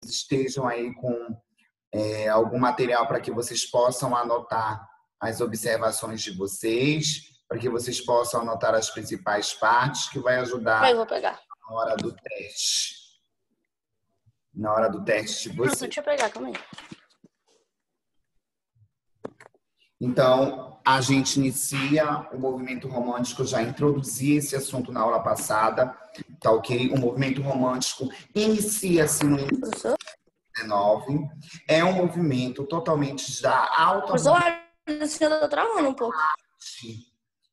estejam aí com algum material para que vocês possam anotar as observações de vocês, para que vocês possam anotar as principais partes, que vai ajudar Eu vou pegar. na hora do teste. Na hora do teste de vocês. Deixa eu pegar, calma aí. Então, a gente inicia o movimento romântico, eu já introduzi esse assunto na aula passada, tá ok? O movimento romântico inicia-se no início do século XIX, é um movimento totalmente da alta... Professor, você está travando um pouco.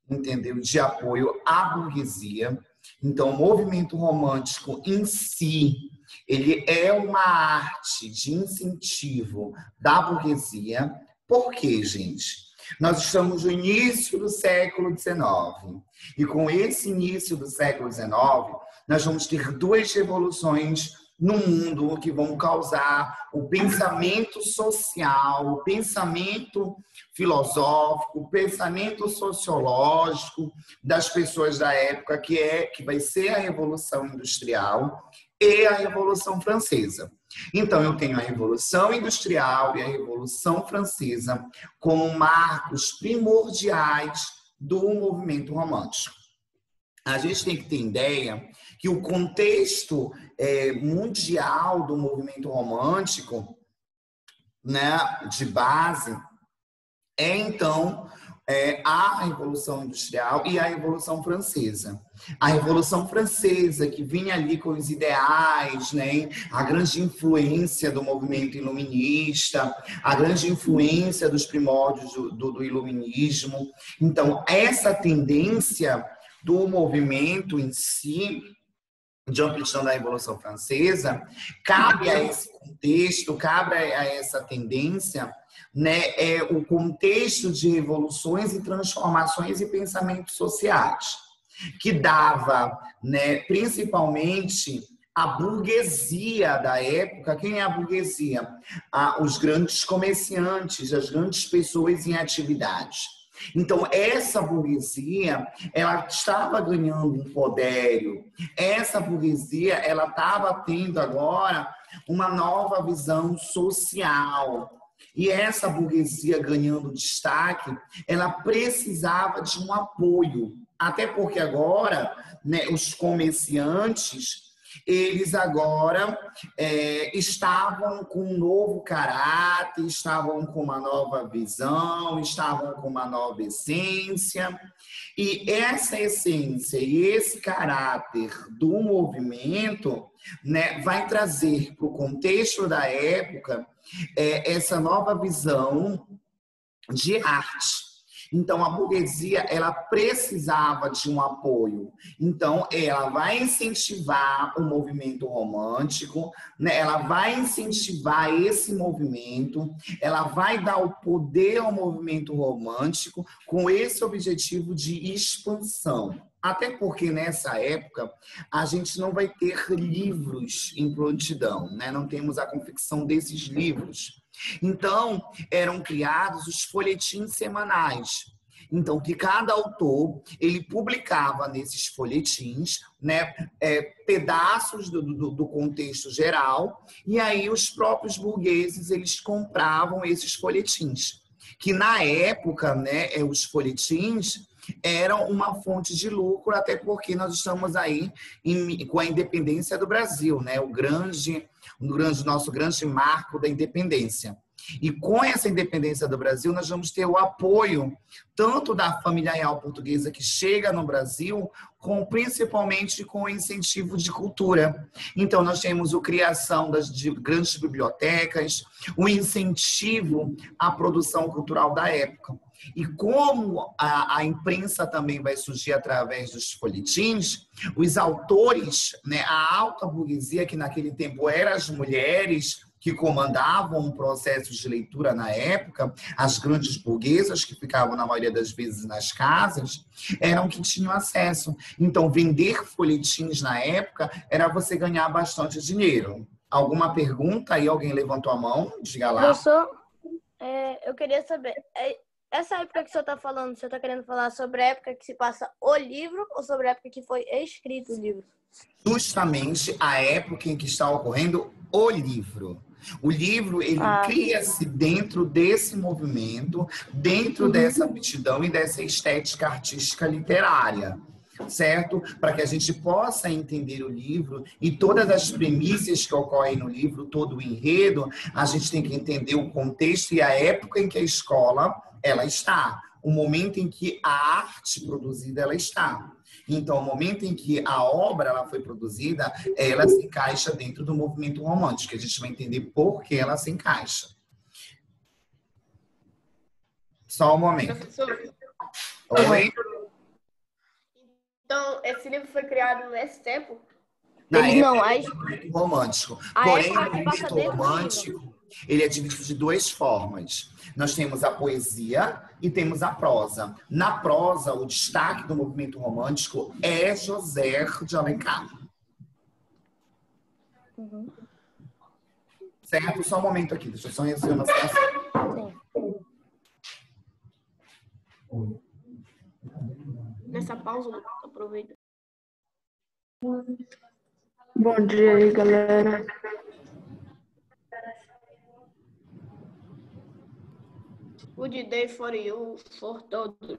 Entendeu? De apoio à burguesia. Então, o movimento romântico em si, ele é uma arte de incentivo da burguesia. Por quê, gente? Nós estamos no início do século XIX. E com esse início do século XIX, nós vamos ter duas revoluções no mundo que vão causar o pensamento social, o pensamento filosófico, o pensamento sociológico das pessoas da época, que vai ser a Revolução Industrial e a Revolução Francesa. Então, eu tenho a Revolução Industrial e a Revolução Francesa como marcos primordiais do movimento romântico. A gente tem que ter ideia que o contexto mundial do movimento romântico, né, de base, então a Revolução Industrial e a Revolução Francesa. A Revolução Francesa, que vinha ali com os ideais, né, a grande influência do movimento iluminista, a grande influência dos primórdios do iluminismo. Então, essa tendência do movimento em si, de amplitude da Revolução Francesa, cabe a esse contexto, cabe a essa tendência, né, o contexto de revoluções e transformações e pensamentos sociais, que dava, né, principalmente a burguesia da época. Quem é a burguesia? Os grandes comerciantes, as grandes pessoas em atividades. Então, essa burguesia, ela estava ganhando um poderio. Essa burguesia, ela estava tendo agora uma nova visão social. E essa burguesia ganhando destaque, ela precisava de um apoio. Até porque agora, né, os comerciantes, eles agora estavam com um novo caráter, estavam com uma nova visão, estavam com uma nova essência. E essa essência e esse caráter do movimento, né, vai trazer para o contexto da época essa nova visão de arte. Então, a burguesia, ela precisava de um apoio. Então, ela vai incentivar o movimento romântico, né? Ela vai incentivar esse movimento, ela vai dar o poder ao movimento romântico com esse objetivo de expansão. Até porque, nessa época, a gente não vai ter livros em prontidão, né? Não temos a confecção desses livros. Então, eram criados os folhetins semanais. Então, que cada autor, ele publicava nesses folhetins, né, pedaços do contexto geral, e aí os próprios burgueses, eles compravam esses folhetins. Que na época, né, os folhetins eram uma fonte de lucro, até porque nós estamos aí com a independência do Brasil, né? Nosso grande marco da independência. E com essa independência do Brasil, nós vamos ter o apoio tanto da família real portuguesa que chega no Brasil, principalmente com o incentivo de cultura. Então, nós temos a criação de grandes bibliotecas, o incentivo à produção cultural da época. E como a imprensa também vai surgir através dos folhetins, os autores, né, a alta burguesia, que naquele tempo eram as mulheres que comandavam o processo de leitura na época, as grandes burguesas, que ficavam na maioria das vezes nas casas, eram que tinham acesso. Então, vender folhetins na época era você ganhar bastante dinheiro. Alguma pergunta? Aí alguém levantou a mão? Diga lá. Professor, eu queria saber, essa época que o senhor tá falando, o senhor tá querendo falar sobre a época que se passa o livro ou sobre a época que foi escrito o livro? Justamente a época em que está ocorrendo o livro. O livro, ele cria-se dentro desse movimento, dentro dessa aptidão e dessa estética artística literária, certo? Para que a gente possa entender o livro e todas as premissas que ocorrem no livro, todo o enredo, a gente tem que entender o contexto e a época em que a escola ela está, o momento em que a arte produzida ela está. Então, o momento em que a obra ela foi produzida, ela se encaixa dentro do movimento romântico. A gente vai entender por que ela se encaixa. Só um momento. Professor, Oi? então esse livro foi criado nesse tempo? Na Eles não, época aí do movimento romântico. a Porém, época o que passa movimento dentro do livro. romântico, ele é dividido de duas formas. Nós temos a poesia e temos a prosa. Na prosa, o destaque do movimento romântico é José de Alencar. Certo? Só um momento aqui, deixa eu só resolver uma situação. Nessa pausa, aproveita. Bom dia aí, galera. Good day for you, for todos.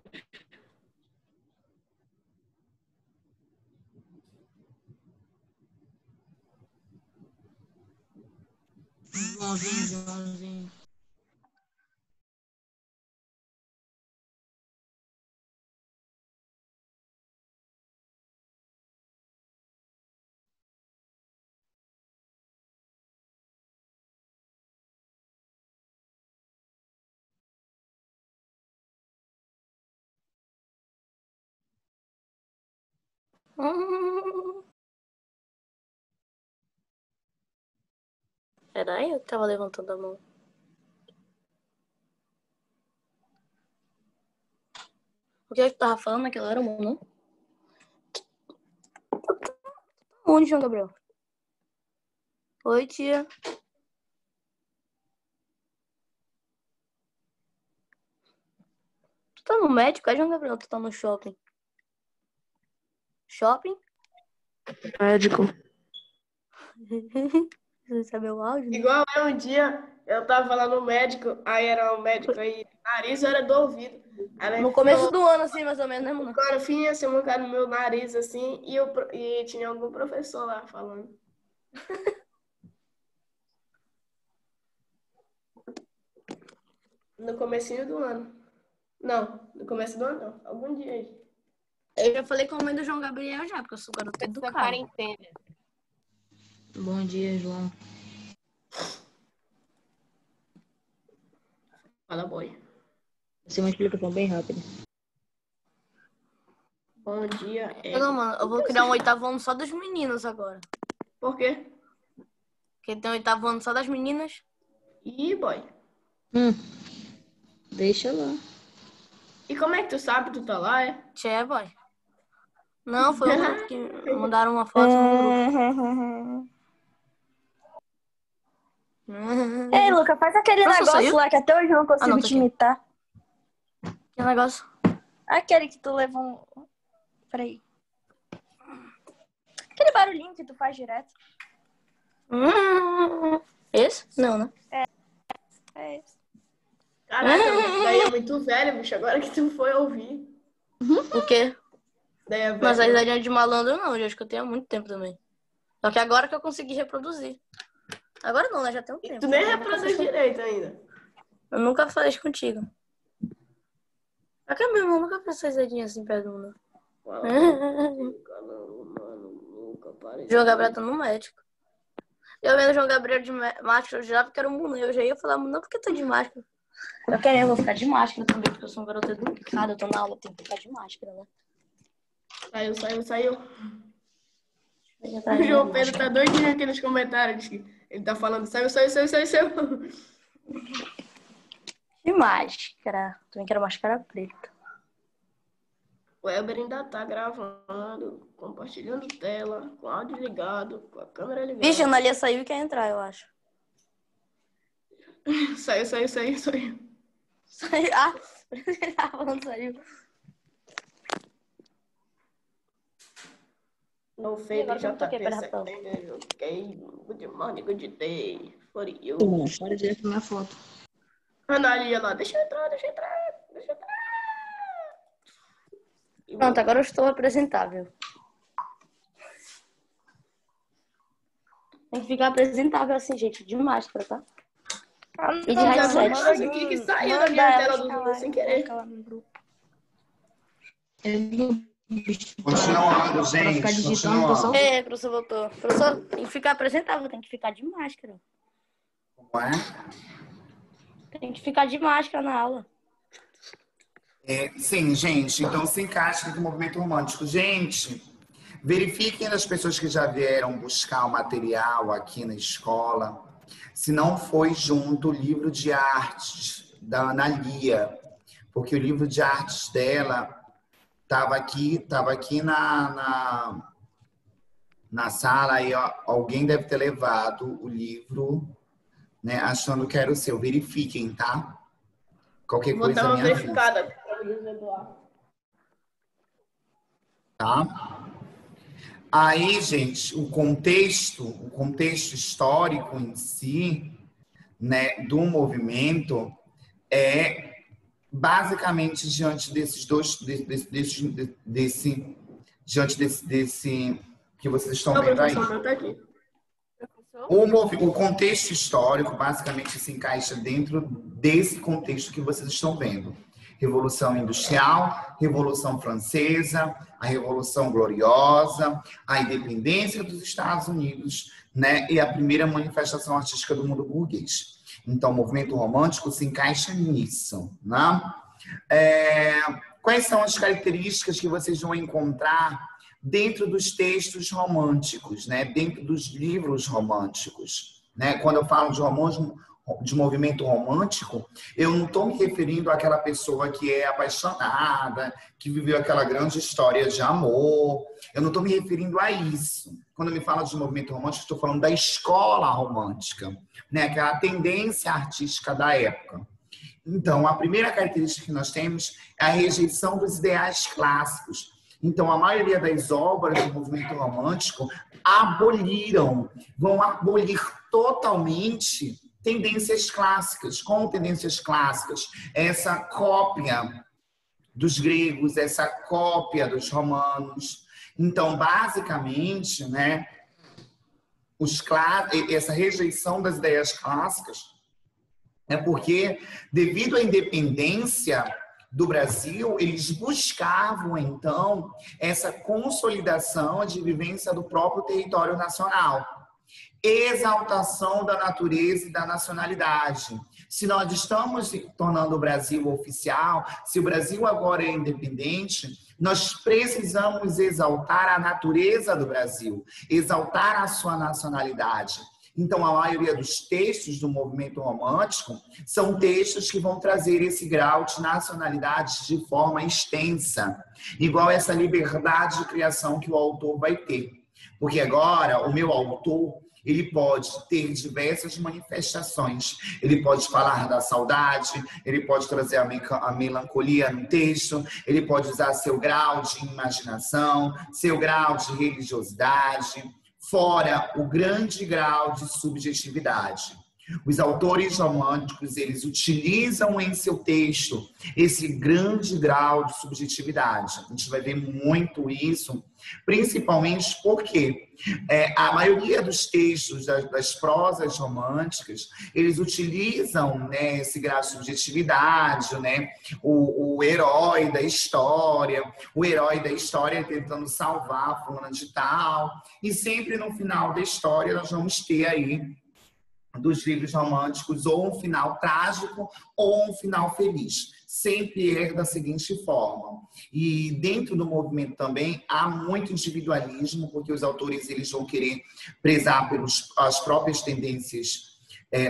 Joãozinho. Era eu que tava levantando a mão. O que eu tava falando naquela hora, mano? Onde, João Gabriel? Oi, tia. Tu tá no médico? É, João Gabriel? Tu tá no shopping? Shopping? Médico. Você sabe o áudio, né? Igual eu um dia, eu tava lá no médico, aí era um médico aí, nariz era do ouvido. Aí No começo do ano, assim, mais ou menos, né, mano? agora vinha assim, um cara no meu nariz, assim, e tinha algum professor lá falando. No comecinho do ano. Não, no começo do ano não. Algum dia aí. Eu já falei com a mãe do João Gabriel já, porque eu sou garota educada. quarentena. Bom dia, João. Fala, boy. Vai ser uma explicação bem rápida. Bom dia. Não, mano, eu vou criar um oitavo ano só dos meninos agora. Por quê? Porque tem um oitavo ano só das meninas. Ih, boy. Deixa lá. E como é que tu sabe que tu tá lá, é? Tchê, boy. Não, foi um grupo que mandaram uma foto no grupo. Ei, Luca, faz aquele Nossa, negócio saiu? lá que até hoje eu não consigo não, tá te aqui. imitar. Que negócio? Aquele que tu leva um... Peraí. Aquele barulhinho que tu faz direto. Esse? Não, né? É esse. Caraca, isso daí é muito velho, bicho. Agora que tu foi ouvir. O quê? Daí é velho. Mas a risadinha de malandro não, eu já escutei há muito tempo também. Só que agora que eu consegui reproduzir. Agora não, né? Já tem um tempo. Tu nem Eu nunca reproduz fiz- direito ainda. Eu nunca falei isso contigo. Aqui mesmo, eu nunca fiz essa risadinha assim perto do mundo. João Gabriel tá no médico. Eu vendo o João Gabriel de máscara, eu já quero um boné. Eu já ia falar, não, porque tá de máscara. Eu vou ficar de máscara também, porque eu sou um garoto educado. Eu tô na aula, eu tenho que ficar de máscara, né? Saiu. Eu já O João Pedro tá doidinho aqui nos comentários. Ele tá falando, saiu. De máscara. Também quero máscara preta. O Elber ainda tá gravando, compartilhando tela, com o áudio ligado, com a câmera ligada. Vixe, a Analia saiu e quer entrar, eu acho. Saiu. Ah, ele tava falando saiu. No E fade agora como tá aqui, JP pera, rapidão. September, ok, good morning, good day for you. Mano, para de ver com minha foto. Analia lá, deixa eu entrar. E Pronto, agora eu estou apresentável. Tem que ficar apresentável assim, gente, de máscara, tá? E de headset. O que saiu da minha tela do Zoom sem querer? Continuando, Pra ficar gente. digitando, Continuando. É, professor voltou. Professor, tem que ficar apresentável, tem que ficar de máscara. Como é? Tem que ficar de máscara na aula. Sim, gente. Então, se encaixa aqui com o movimento romântico. Gente, verifiquem as pessoas que já vieram buscar o material aqui na escola. Se não foi junto o livro de artes da Ana Lia, porque o livro de artes dela estava aqui na sala, aí ó, alguém deve ter levado o livro, né, achando que era o seu. Verifiquem, tá? Qualquer Vou coisa dar uma me avisa, verificada para o Luiz Eduardo. tá? Aí, gente, o contexto histórico em si, né, do movimento é basicamente diante desses dois, diante desse que vocês estão Não, vendo aí. professor, não tá aqui. O contexto histórico basicamente se encaixa dentro desse contexto que vocês estão vendo. Revolução Industrial, Revolução Francesa, a Revolução Gloriosa, a independência dos Estados Unidos, né, e a primeira manifestação artística do mundo burguês. Então, o movimento romântico se encaixa nisso, né? Quais são as características que vocês vão encontrar dentro dos textos românticos, né? Dentro dos livros românticos, né? Quando eu falo de movimento romântico, eu não estou me referindo àquela pessoa que é apaixonada, que viveu aquela grande história de amor. Eu não estou me referindo a isso. Quando eu me falo de movimento romântico, estou falando da escola romântica, né? Aquela tendência artística da época. Então, a primeira característica que nós temos é a rejeição dos ideais clássicos. Então, a maioria das obras do movimento romântico vão abolir totalmente tendências clássicas. Como tendências clássicas? Essa cópia dos gregos, essa cópia dos romanos. Então, basicamente, né, essa rejeição das ideias clássicas é porque, devido à independência do Brasil, eles buscavam, então, essa consolidação de vivência do próprio território nacional. Exaltação da natureza e da nacionalidade. Se nós estamos tornando o Brasil oficial, se o Brasil agora é independente, nós precisamos exaltar a natureza do Brasil, exaltar a sua nacionalidade. Então, a maioria dos textos do movimento romântico são textos que vão trazer esse grau de nacionalidade de forma extensa, igual essa liberdade de criação que o autor vai ter. Porque agora, o meu autor, ele pode ter diversas manifestações. Ele pode falar da saudade, ele pode trazer a melancolia no texto, ele pode usar seu grau de imaginação, seu grau de religiosidade, fora o grande grau de subjetividade. Os autores românticos, eles utilizam em seu texto esse grande grau de subjetividade. A gente vai ver muito isso, principalmente porque a maioria dos textos das prosas românticas, eles utilizam, né, esse grau de subjetividade, né, o herói da história tentando salvar fulana de tal, e sempre no final da história nós vamos ter aí dos livros românticos ou um final trágico ou um final feliz. Sempre é da seguinte forma. E dentro do movimento também há muito individualismo, porque os autores eles vão querer prezar pelas próprias tendências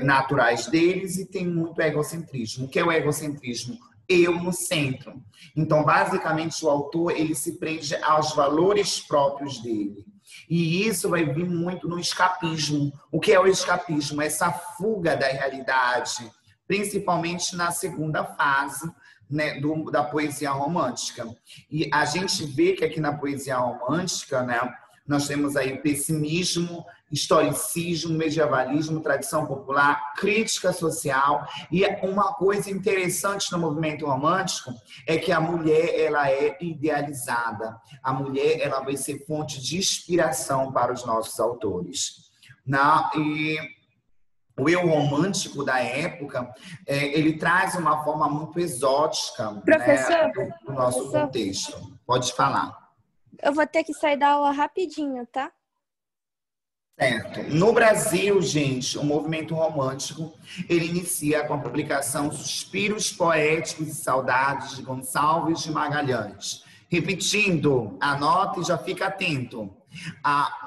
naturais deles, e tem muito egocentrismo. O que é o egocentrismo? Eu no centro. Então, basicamente, o autor ele se prende aos valores próprios dele. E isso vai vir muito no escapismo. O que é o escapismo? Essa fuga da realidade, principalmente na segunda fase, né, da poesia romântica. E a gente vê que aqui na poesia romântica, né, nós temos aí pessimismo, historicismo, medievalismo, tradição popular, crítica social. E uma coisa interessante no movimento romântico é que a mulher ela é idealizada. A mulher ela vai ser fonte de inspiração para os nossos autores. E o eu romântico da época, ele traz uma forma muito exótica, Professor, né, do nosso contexto. Pode falar. eu vou ter que sair da aula rapidinho, tá? Certo. No Brasil, gente, o movimento romântico, ele inicia com a publicação Suspiros Poéticos e Saudades de Gonçalves de Magalhães. Repetindo, anota e já fica atento.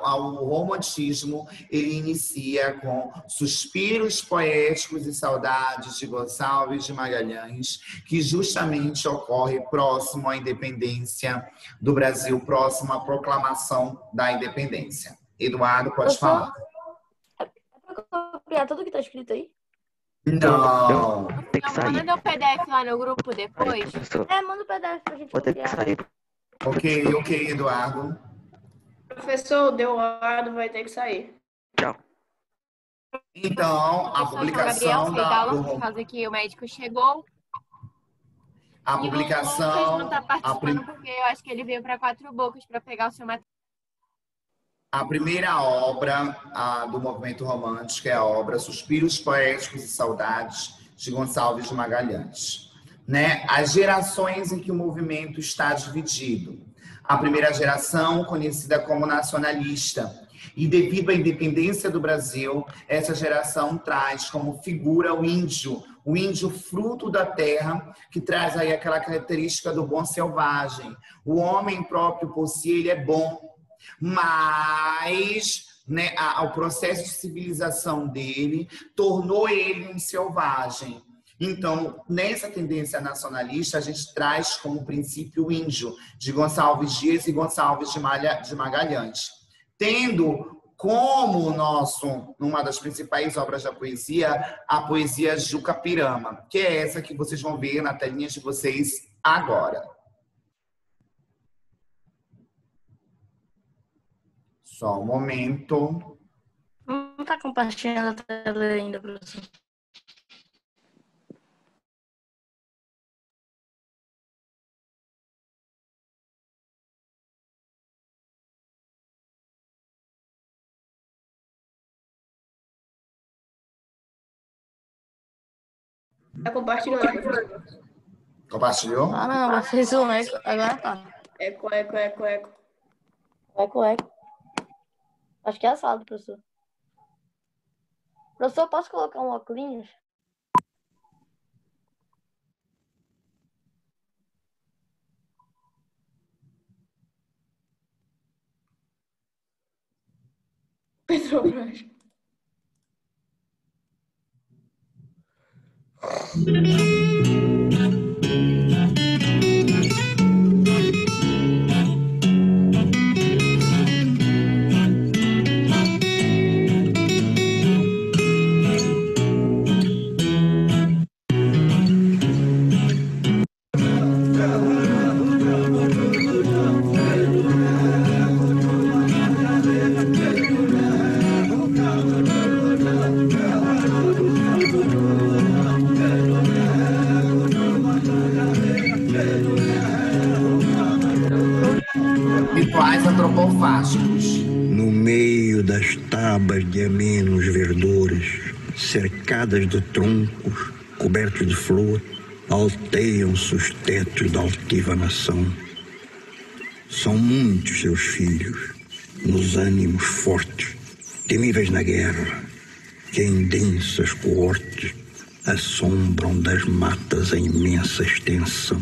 O romantismo, ele inicia com Suspiros Poéticos e Saudades de Gonçalves de Magalhães, que justamente ocorre próximo à independência do Brasil, próximo à proclamação da independência. Eduardo, pode falar. É pra copiar tudo que tá escrito aí? Não. Tem que sair. Manda o PDF lá no grupo depois. Manda o PDF pra gente Vou ter que copiar. sair. Ok, Eduardo. Professor, o Eduardo vai ter que sair. Tchau. Então, a publicação Gabriel, por causa que o médico chegou. a E o Lucas publicação, não tá participando porque eu acho que ele veio para Quatro Bocas para pegar o seu material. a primeira obra do movimento romântico é a obra Suspiros Poéticos e Saudades de Gonçalves de Magalhães. Né? As gerações em que o movimento está dividido. A primeira geração, conhecida como nacionalista, e devido à independência do Brasil, essa geração traz como figura o índio fruto da terra, que traz aí aquela característica do bom selvagem. O homem próprio por si, ele é bom, mas né, o processo de civilização dele tornou ele um selvagem. Então, nessa tendência nacionalista, a gente traz como princípio o índio, de Gonçalves Dias e Gonçalves de Magalhães. Tendo como uma das principais obras da poesia, a poesia Juca Pirama, que é essa que vocês vão ver na telinha de vocês agora. Só um momento. Não tá compartilhando a tela ainda, professor. Tá compartilhando, professor. Compartilhou? Caramba, fez um eco. Agora tá. Eco. Eco. Acho que é a sala do professor. Professor, posso colocar um óculos? Petrobras. Rituais antropofágicos. No meio das tabas de amenos verdores, cercadas de troncos, cobertos de flor, alteiam-se os tetos da altiva nação. São muitos seus filhos, nos ânimos fortes, temíveis na guerra, que em densas coortes assombram das matas a imensa extensão.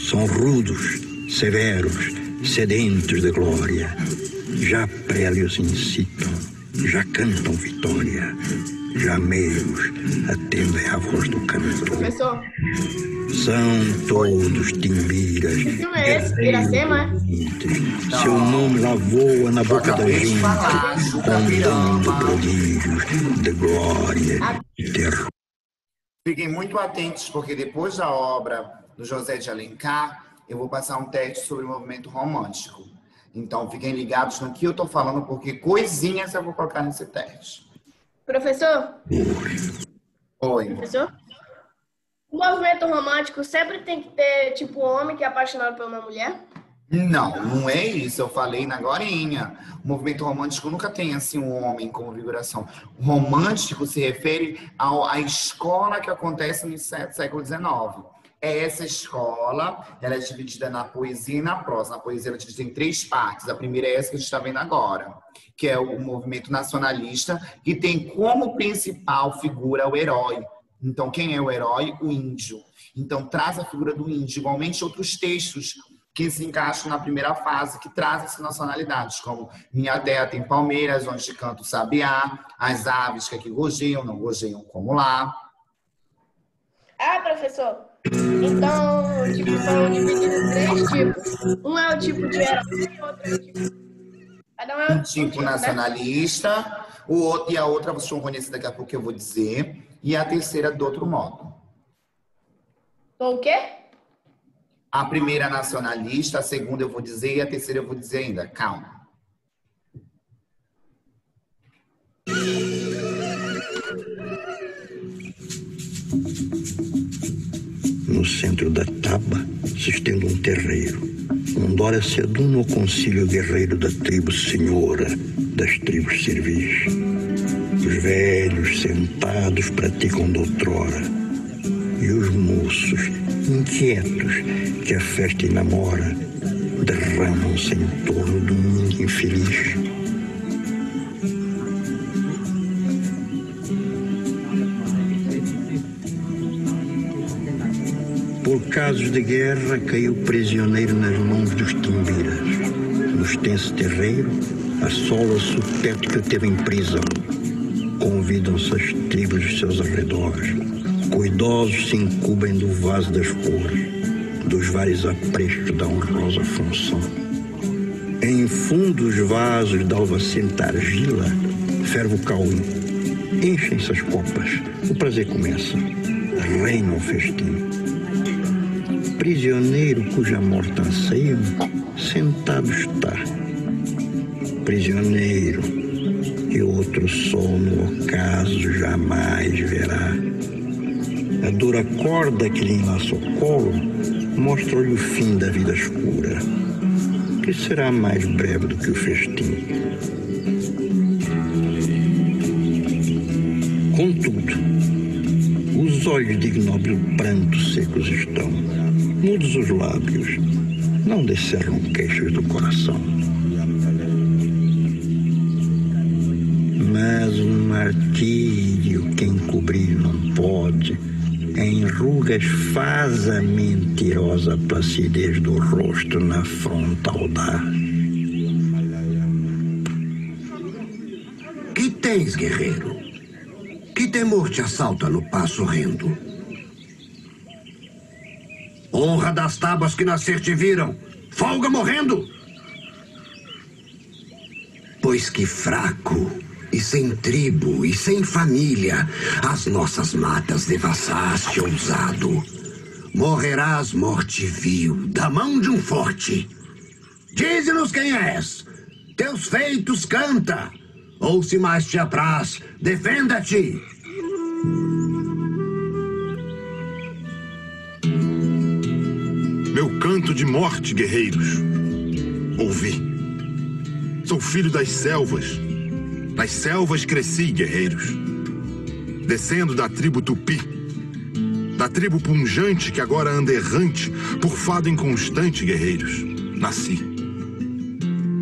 São rudos, severos, sedentos de glória, já prélios incitam, já cantam vitória, já meus atendem à voz do cantor. Professor, São todos timbiras, que filme é esse? Iracema, é? guerreiros. Seu nome lá voa na boca da Acabei de gente, falar, Juca contando Pirama. prodígios de glória e terror. Fiquem muito atentos, porque depois da obra do José de Alencar, eu vou passar um teste sobre o movimento romântico. Então, fiquem ligados no que eu estou falando, porque coisinhas eu vou colocar nesse teste. Professor? Oi. Professor? O movimento romântico sempre tem que ter, tipo, um homem que é apaixonado por uma mulher? Não, não é isso. Eu falei na agorinha. O movimento romântico nunca tem, assim, um homem como figuração. O romântico se refere à escola que acontece no século XIX. Essa escola, ela é dividida na poesia e na prosa. Na poesia, ela é dividida em 3 partes. A primeira é essa que a gente está vendo agora, que é o movimento nacionalista, que tem como principal figura o herói. Então, quem é o herói? O índio. Então, traz a figura do índio. Igualmente, outros textos que se encaixam na primeira fase, que trazem essas nacionalidades, como Minha Terra tem palmeiras, onde canta o sabiá, as aves que aqui gojeiam, não gojeiam como lá. Ah, professor. Então, tipo, são divididos em 3 tipos. Um é o tipo de herói e outro é o tipo... Cada um é Um tipo nacionalista, né? o outro, e a outra vocês vão conhecer daqui a pouco que eu vou dizer, e a terceira do outro modo. Então, o quê? A primeira nacionalista, a segunda eu vou dizer e a terceira eu vou dizer ainda. Calma. No centro da taba se estende um terreiro, onde ora se aduna o concílio guerreiro da tribo senhora das tribos servis. Os velhos sentados praticam doutrora, e os moços, inquietos, que a festa enamora, derramam-se em torno do mundo infeliz. Por casos de guerra, caiu prisioneiro nas mãos dos timbiras. No extenso terreiro, assola-se o teto que o teve em prisão. Convidam-se as tribos dos seus arredores. Cuidosos se incumbem do vaso das cores, dos vários aprestos da honrosa função. Em fundo os vasos da alvacenta argila, ferve o cauim. Enchem-se as copas, o prazer começa. Reina o festim. Prisioneiro cuja morte anseiam, sentado está. Prisioneiro que outro sol no ocaso jamais verá. A dura corda que lhe enlaça o colo mostra-lhe o fim da vida escura, que será mais breve do que o festim. Contudo, os olhos de ignóbil pranto secos estão, mudos os lábios, não descerram queixos do coração. Mas um martírio que encobrir não pode, em rugas faz a mentirosa placidez do rosto na fronte audaz. Que tens, guerreiro? Que temor te assalta no passo rendo? Honra das tábuas que nascer te viram, folga morrendo! Pois que fraco, e sem tribo, e sem família, as nossas matas devassaste, ousado. Morrerás morte vil, da mão de um forte. Dize-nos quem és, teus feitos canta, ou se mais te apraz, defenda-te. Meu canto de morte, guerreiros, ouvi. Sou filho das selvas. Nas selvas cresci, guerreiros. Descendo da tribo Tupi, da tribo punjante que agora anda errante por fado inconstante, guerreiros. Nasci.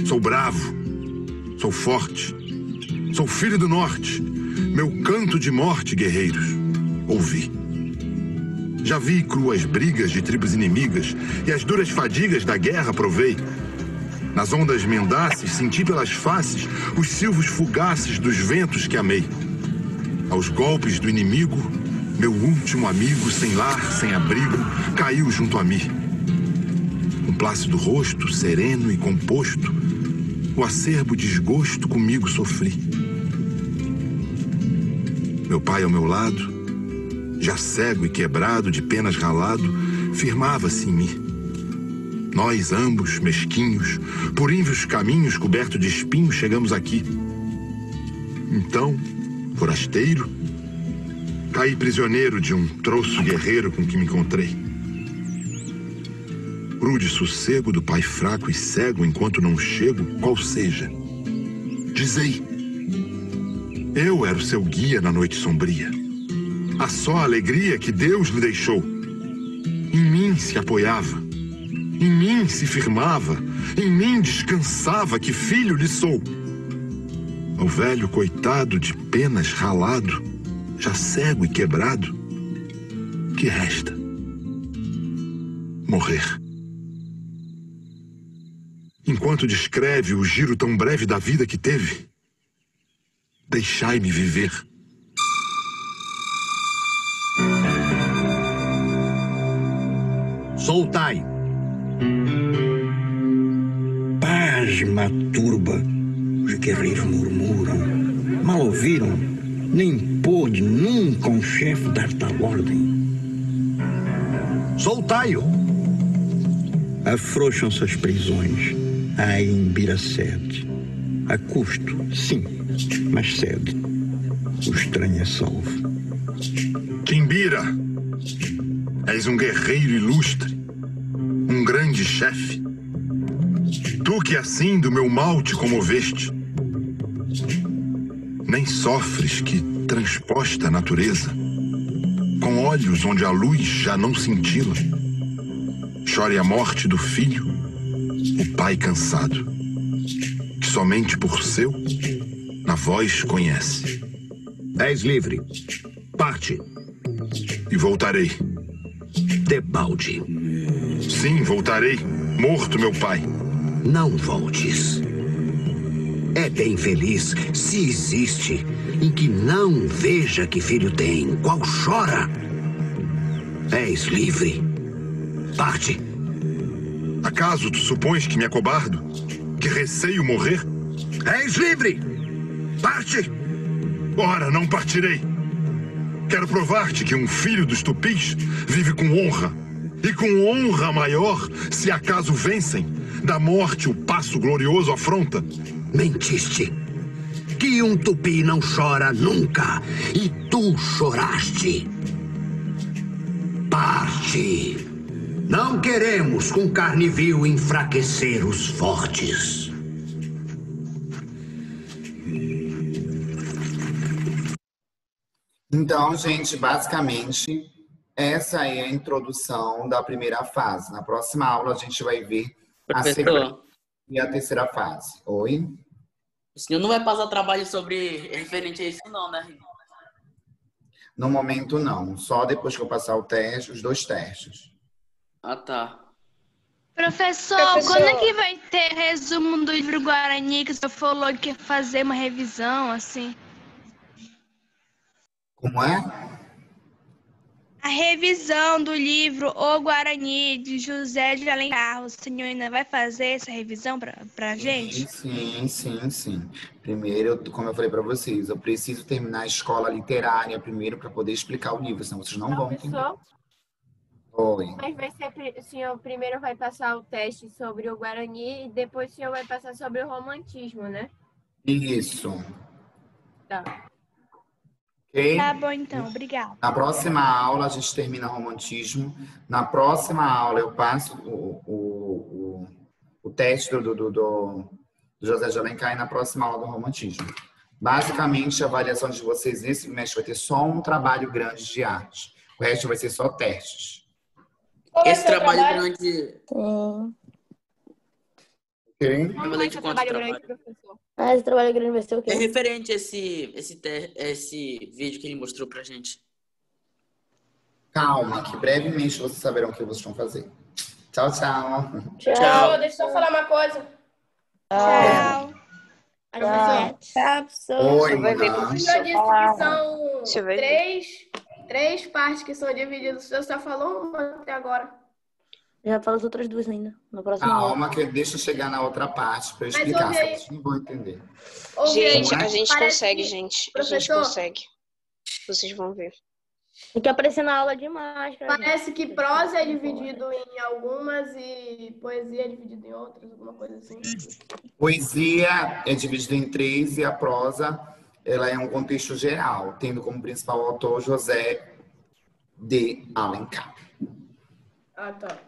Sou bravo, sou forte, sou filho do norte. Meu canto de morte, guerreiros, ouvi. Já vi cruas brigas de tribos inimigas e as duras fadigas da guerra provei. Nas ondas mendaces senti pelas faces os silvos fugaces dos ventos que amei. Aos golpes do inimigo, meu último amigo, sem lar, sem abrigo, caiu junto a mim. Com plácido rosto, sereno e composto, o acerbo desgosto comigo sofri. Meu pai ao meu lado já cego e quebrado, de penas ralado, firmava-se em mim. Nós ambos, mesquinhos, por ínvios caminhos cobertos de espinhos, chegamos aqui. Então, forasteiro, caí prisioneiro de um troço guerreiro com que me encontrei. Rude sossego do pai fraco e cego, enquanto não chego, qual seja. Dizei, eu era o seu guia na noite sombria. A só alegria que Deus lhe deixou. Em mim se apoiava, em mim se firmava, em mim descansava, que filho lhe sou. Ao velho coitado de penas ralado, já cego e quebrado, que resta? Morrer. Enquanto descreve o giro tão breve da vida que teve, deixai-me viver. Soltai. Pasma turba, os guerreiros murmuram. Mal ouviram, nem pôde nunca um chefe dar tal ordem. Soltai-o. Afrouxam-se as prisões a Embira cede. A custo, sim, mas cede. O estranho é salvo. Quimbira, és um guerreiro ilustre, um grande chefe. Tu que assim do meu mal te comoveste, nem sofres que transposta a natureza, com olhos onde a luz já não cintila, chore a morte do filho, o pai cansado, que somente por seu, na voz conhece. És livre. Parte. E voltarei. Debalde. Sim, voltarei, morto meu pai. Não voltes. É bem feliz, se existe, em que não veja que filho tem, qual chora. És livre. Parte. Acaso tu supões que me acobardo? Que receio morrer? És livre. Parte. Ora, não partirei. Quero provar-te que um filho dos tupis vive com honra. E com honra maior, se acaso vencem, da morte o passo glorioso afronta. Mentiste. Que um tupi não chora nunca. E tu choraste. Parte. Não queremos com carne vil enfraquecer os fortes. Então, gente, basicamente, essa é a introdução da primeira fase. Na próxima aula, a gente vai ver a segunda e a terceira fase. Oi? O senhor não vai passar trabalho sobre referente a isso, não, né? No momento, não. Só depois que eu passar o teste, os 2 testes. Ah, tá. Professor, quando é que vai ter resumo do livro Guarani, que o senhor falou que ia fazer uma revisão, assim? Como é? A revisão do livro O Guarani, de José de Alencar. O senhor ainda vai fazer essa revisão pra gente? Sim. Primeiro, como eu falei para vocês, eu preciso terminar a escola literária primeiro para poder explicar o livro, senão vocês não vão entender. Oi. Mas vai ser, o senhor primeiro vai passar o teste sobre o Guarani e depois o senhor vai passar sobre o romantismo, né? Isso. Tá. Okay? Tá bom, então. Obrigada. Na próxima aula, a gente termina romantismo. Na próxima aula, eu passo o teste do José de Alencar e na próxima aula do romantismo. Basicamente, a avaliação de vocês nesse semestre vai ter só um trabalho grande de arte. O resto vai ser só testes. Esse trabalho grande... Ok? Como vai ser o trabalho grande, professor? Esse trabalho grande vai ser o quê? É referente a esse vídeo que ele mostrou pra gente. Calma, que brevemente vocês saberão o que vocês vão fazer. Tchau, tchau. Tchau. Deixa eu só falar uma coisa. Tchau. Professor. Oi, Vai ver Mona. que são três partes que são divididas. Você só falou uma até agora. Já falo as outras 2 ainda. Na próxima aula. Calma, que deixa eu chegar na outra parte para eu explicar, ouve se aí. vocês não vão entender. Ouve aí. Gente, a gente Parece consegue, que- gente. A Professor. gente consegue. Vocês vão ver. Tem que aparecer na aula de máscara. Parece que prosa é dividido em algumas e poesia é dividido em outras, alguma coisa assim. Poesia é dividida em 3 e a prosa ela é um contexto geral, tendo como principal autor José de Alencar. Ah, tá.